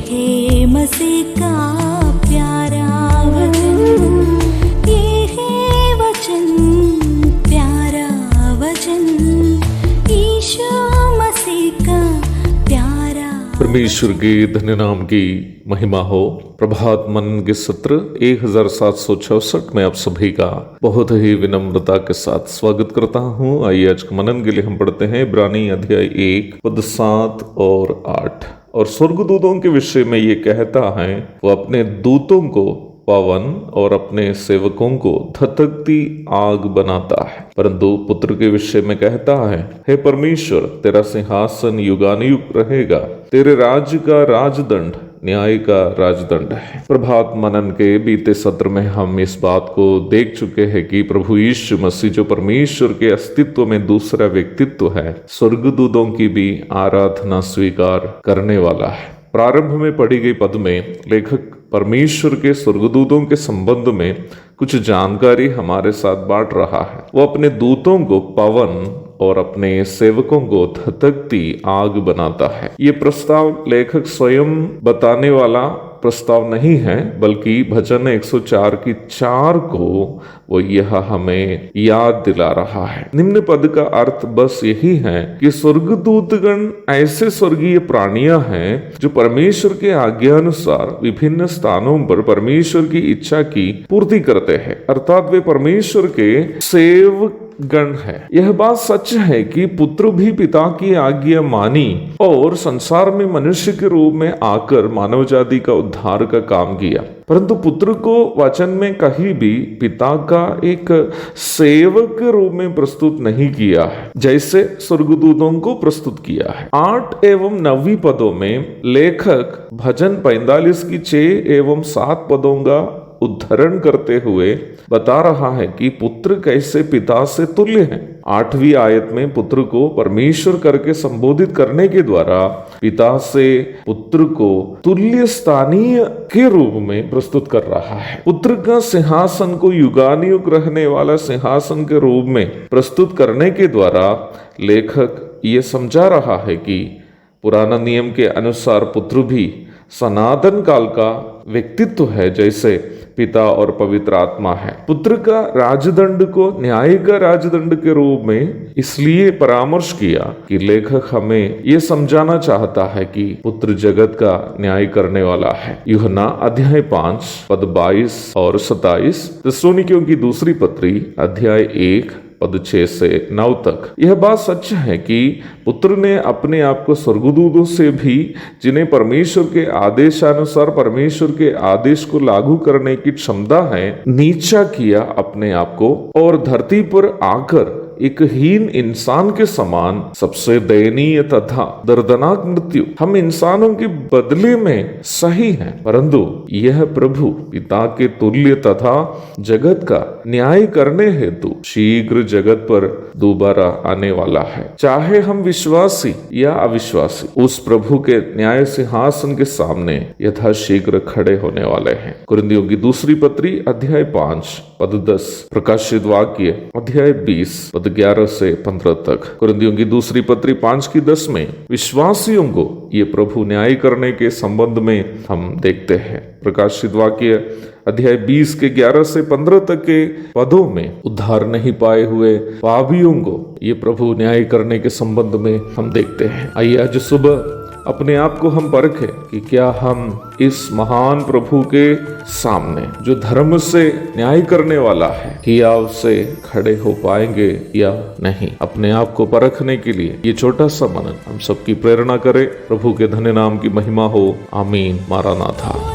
है मसीह का प्यारा वचन, ये है वचन, प्यारा वचन, यीशु मसीह का प्यारा। परमेश्वर के धन्य नाम की महिमा हो। प्रभात मनन के सत्र 1766 में आप सभी का बहुत ही विनम्रता के साथ स्वागत करता हूँ। आइए आज के मनन के लिए हम पढ़ते हैं इब्रानी अध्याय 1 पद 7 और 8। और स्वर्गदूतों के विषय में ये कहता है, वो अपने दूतों को पवन और अपने सेवकों को धधकती आग बनाता है। परंतु पुत्र के विषय में कहता है, हे परमेश्वर, तेरा सिंहासन युगानुयुग रहेगा, तेरे राज्य का राजदंड न्याय का राजदंड है। प्रभात मनन के बीते सत्र में हम इस बात को देख चुके हैं कि प्रभु यीशु मसीह जो परमेश्वर के अस्तित्व में दूसरा व्यक्तित्व है, स्वर्गदूतों की भी आराधना स्वीकार करने वाला है। प्रारंभ में पढ़ी गई पद में लेखक परमेश्वर के स्वर्गदूतों के संबंध में कुछ जानकारी हमारे साथ बांट रहा है। वो अपने दूतों को पवन और अपने सेवकों को धधकती आग बनाता है। ये प्रस्ताव लेखक स्वयं बताने वाला प्रस्ताव नहीं है, बल्कि भजन 104 की 4 को वो यह हमें याद दिला रहा है। निम्न पद का अर्थ बस यही है कि स्वर्गदूतगण ऐसे स्वर्गीय प्राणियां हैं जो परमेश्वर के आज्ञानुसार विभिन्न स्थानों पर परमेश्वर की इच्छा की पूर्ति करते हैं, अर्थात वे परमेश्वर के सेवक गण है। यह बात सच है कि पुत्र भी पिता की आज्ञा मानी और संसार में मनुष्य के रूप में आकर मानव जाति का उद्धार का काम किया, परंतु पुत्र को वचन में कहीं भी पिता का एक सेवक के रूप में प्रस्तुत नहीं किया है, जैसे स्वर्गदूतों को प्रस्तुत किया है। 8 एवं 9 पदों में लेखक भजन 45 की 6 एवं 7 पदों का उद्धरण करते हुए बता रहा है कि पुत्र कैसे पिता से तुल्य है। 8वीं आयत में पुत्र को परमेश्वर करके संबोधित करने के द्वारा पिता से पुत्र को तुल्य स्थानीय के रूप में प्रस्तुत कर रहा है। पुत्र का सिंहासन को युगानुयुग रहने वाला सिंहासन के रूप में प्रस्तुत करने के द्वारा लेखक ये समझा रहा है कि पुराना नियम के अनुसार पुत्र भी सनातन काल का व्यक्तित्व है, जैसे पिता और पवित्र आत्मा है। पुत्र का राजदंड को न्याय का राजदंड के रूप में इसलिए परामर्श किया कि लेखक हमें यह समझाना चाहता है कि पुत्र जगत का न्याय करने वाला है। यूहन्ना अध्याय 5 पद 22 और 27, थिस्सलुनीकियों की दूसरी पत्री अध्याय 1 पद 6 से 9 तक। यह बात सच है कि पुत्र ने अपने आप को स्वर्गदूतों से भी, जिन्हें परमेश्वर के आदेशानुसार परमेश्वर के आदेश को लागू करने की क्षमता है, नीचा किया अपने आप को और धरती पर आकर एक हीन इंसान के समान सबसे दयनीय तथा दर्दनाक मृत्यु हम इंसानों के बदले में सही है, परंतु यह प्रभु पिता के तुल्य तथा जगत का न्याय करने हेतु शीघ्र जगत पर दोबारा आने वाला है। चाहे हम विश्वासी या अविश्वासी, उस प्रभु के न्याय सिंहासन के सामने यथाशीघ्र खड़े होने वाले हैं। कुरिन्थियों की दूसरी पत्री अध्याय 5 पद 10, प्रकाशित वाक्य अध्याय 20 पद 11 से 15 तक। कुरिन्थियों की दूसरी पत्री 5 की 10 में विश्वासियों को ये प्रभु न्याय करने के संबंध में हम देखते हैं। प्रकाशित वाक्य अध्याय 20 के 11 से 15 तक के पदों में उद्धार नहीं पाए हुए पापियों को ये प्रभु न्याय करने के संबंध में हम देखते हैं। आइए आज सुबह अपने आप को हम परखें कि क्या हम इस महान प्रभु के सामने, जो धर्म से न्याय करने वाला है, क्या उससे खड़े हो पाएंगे या नहीं। अपने आप को परखने के लिए ये छोटा सा मनन हम सबकी प्रेरणा करे। प्रभु के धन्य नाम की महिमा हो। आमीन। मारानाथा।